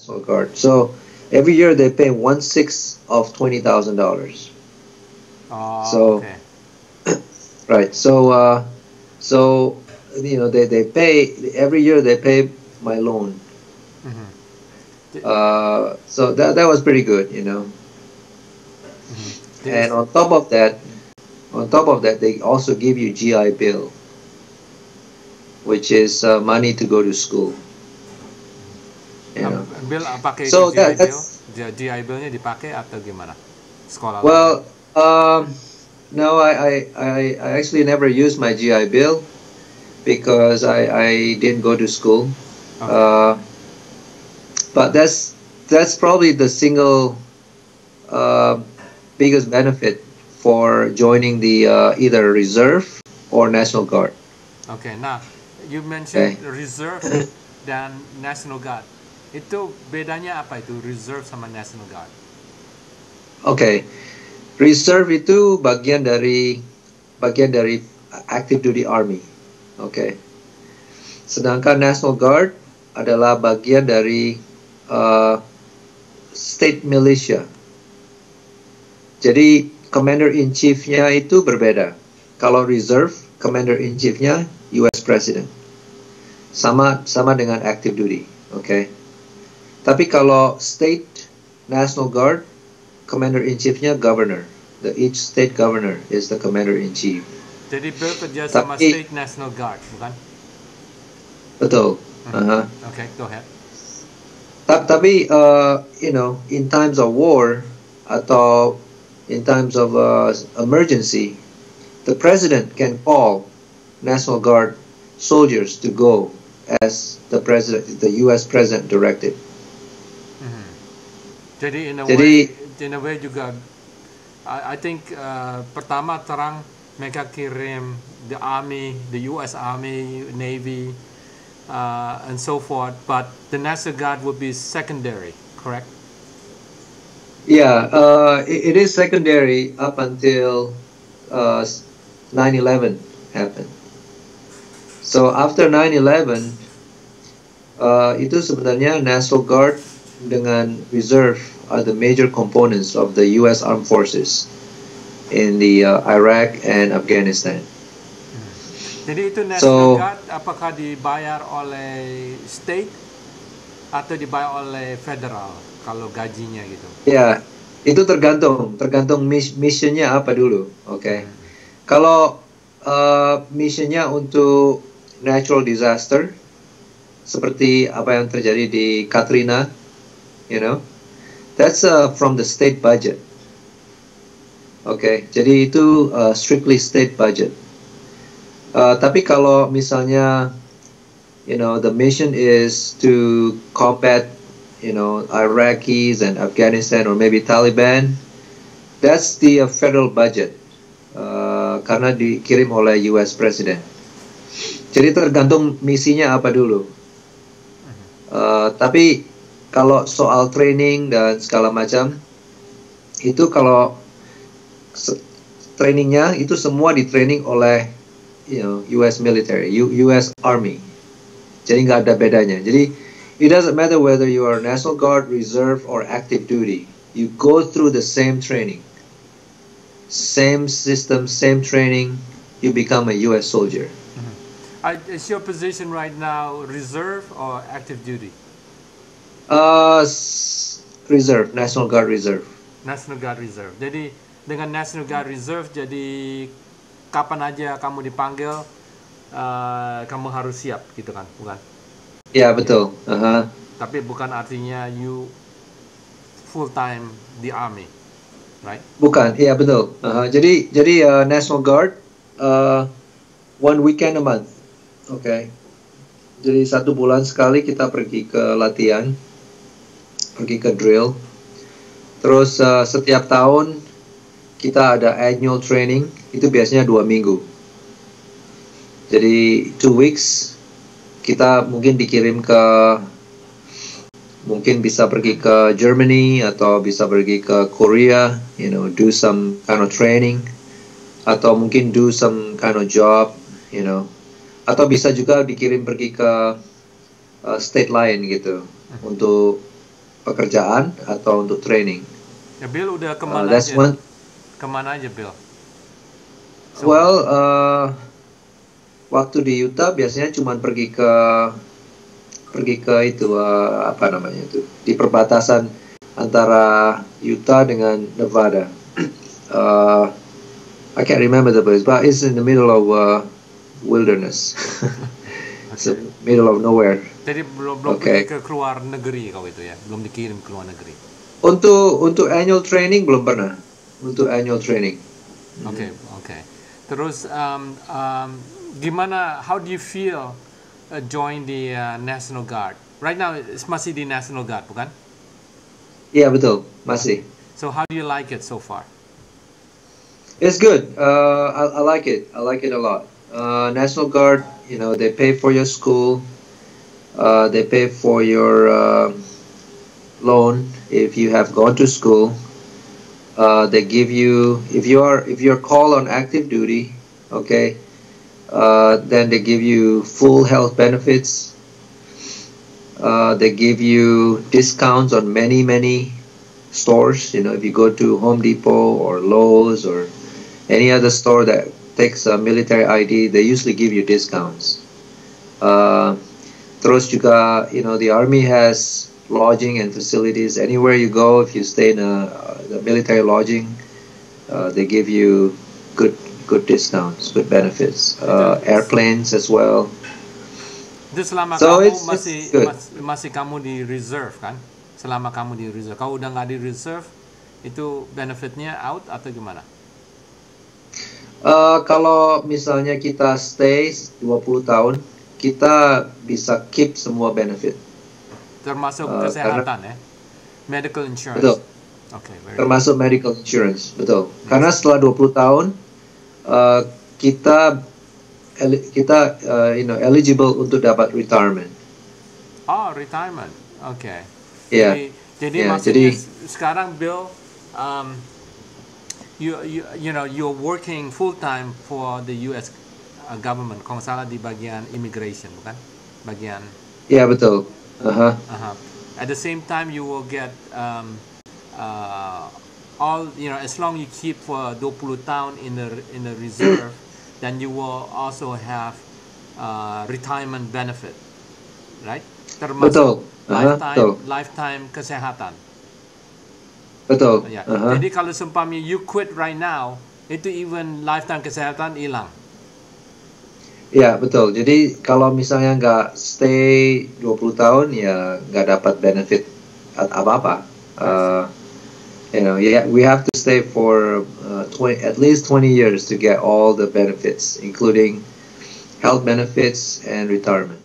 National Guard. So every year they pay 1/6 of $20,000. Oh, So okay. right. So they pay every year they pay my loan. Mhm. J- So that was pretty good. mhm. And This, on top of that, they also give you GI Bill, which is money to go to school. You know. Bill pakai itu So GI Bill? that's GI Bill-nya dipakai atau gimana? Sekolah lagi. well. No, I actually never used my GI Bill because I didn't go to school. Oke. But that's probably the single uh, biggest benefit for joining the either reserve or National Guard. Oke. Nah, you mentioned Okay. reserve dan National Guard. Itu bedanya apa itu reserve sama National Guard? Okay, reserve itu bagian dari active duty army. Okay. Sedangkan National Guard adalah bagian dari uh, state militia. Jadi commander in chief-nya itu berbeda. Kalau reserve, commander in chief-nya US President. Sama dengan active duty, okay? Tapi kalau state National Guard, commander in chief-nya governor. Each state governor is the commander in chief. Jadi Bill kerja sama Tapi State National Guard, bukan? betul. Oke, go ahead. Tapi in times of war atau in times of emergency, the president can call National Guard soldiers to go as the U.S. president directed. Jadi in a way juga, I think pertama terang mereka kirim the army, the U.S. Army, Navy, and so forth, but the National Guard would be secondary, correct? Yeah, it is secondary up until 9/11 happened. So after 9/11, itu sebenarnya National Guard dengan Reserve are the major components of the U.S. Armed Forces in the Iraq and Afghanistan. Jadi itu National Guard apakah dibayar oleh state atau dibayar oleh federal kalau gajinya gitu? Ya, itu tergantung missionnya apa dulu, oke? Kalau missionnya untuk natural disaster seperti apa yang terjadi di Katrina, that's from the state budget. Oke, jadi itu strictly state budget. Tapi kalau misalnya, the mission is to combat, Iraqis and Afghanistan or maybe Taliban, that's the federal budget karena dikirim oleh US President. Jadi tergantung misinya apa dulu. Tapi kalau soal training dan segala macam, itu kalau trainingnya itu semua di-training oleh US military, US Army. Jadi nggak ada bedanya. Jadi it doesn't matter whether you are National Guard, Reserve, or active duty. You go through the same training, same system, same training. You become a US soldier. Is your position right now reserve or active duty? Reserve, National Guard Reserve. National Guard Reserve. Jadi dengan National Guard Reserve, jadi kapan aja kamu dipanggil, kamu harus siap, gitu kan, bukan? Ya, betul. Tapi bukan artinya you full time di army, right? Bukan, iya betul. Jadi National Guard 1 weekend a month, okay. Jadi 1 bulan sekali kita pergi ke latihan, pergi ke drill. Terus setiap tahun kita ada annual training, itu biasanya 2 minggu. Jadi 2 weeks kita mungkin dikirim mungkin bisa pergi ke Germany atau bisa pergi ke Korea, do some kind of training, atau mungkin do some kind of job, atau bisa juga dikirim pergi ke state lain gitu untuk pekerjaan atau untuk training. Ya, Bill udah kemana That's aja? one. Kemana aja, Bill? Well, waktu di Utah biasanya cuma pergi ke itu apa namanya itu, di perbatasan antara Utah dengan Nevada. I can't remember the place, but it's in the middle of wilderness. It's the middle of nowhere. Jadi belum pergi ke luar negeri kau itu ya, belum dikirim ke luar negeri. Untuk annual training belum pernah. Untuk annual training. Oke. Terus gimana? How do you feel join the National Guard? Right now masih di National Guard, bukan? Iya, betul, masih. So how do you like it so far? It's good. I like it. I like it a lot. National Guard, they pay for your school. They pay for your loan if you have gone to school. They give you, if you're called on active duty, okay, then they give you full health benefits. They give you discounts on many stores. If you go to Home Depot or Lowe's or any other store that takes a military ID, they usually give you discounts. Terus juga, the Army has lodging and facilities. Anywhere you go, if you stay in the military lodging, they give you good discounts, good benefits. Airplanes as well. Itu selama So kamu it's masih kamu di reserve kan? Selama kamu di reserve, kalau udah nggak di reserve, itu benefitnya out atau gimana? Kalau misalnya kita stay 20 tahun, kita bisa keep semua benefit. Termasuk kesehatan ya? Medical insurance. Betul. Okay, termasuk medical insurance, betul. Karena setelah 20 tahun, kita eligible untuk dapat retirement. Oh, retirement. Okay. Yeah. Jadi maksudnya sekarang Bill, you're working full time for the U.S. government. Kalau salah di bagian immigration, bukan? Bagian. Yeah, betul. At the same time, you will get all, as long you keep for 20 tahun in the reserve, then you will also have retirement benefit, right? Termasuk lifetime kesehatan. Betul. Ya. Jadi kalau seumpamanya you quit right now, itu even lifetime kesehatan hilang. Ya, betul. Jadi kalau misalnya nggak stay 20 tahun, ya nggak dapat benefit apa-apa. We have to stay for at least 20 years to get all the benefits, including health benefits and retirement.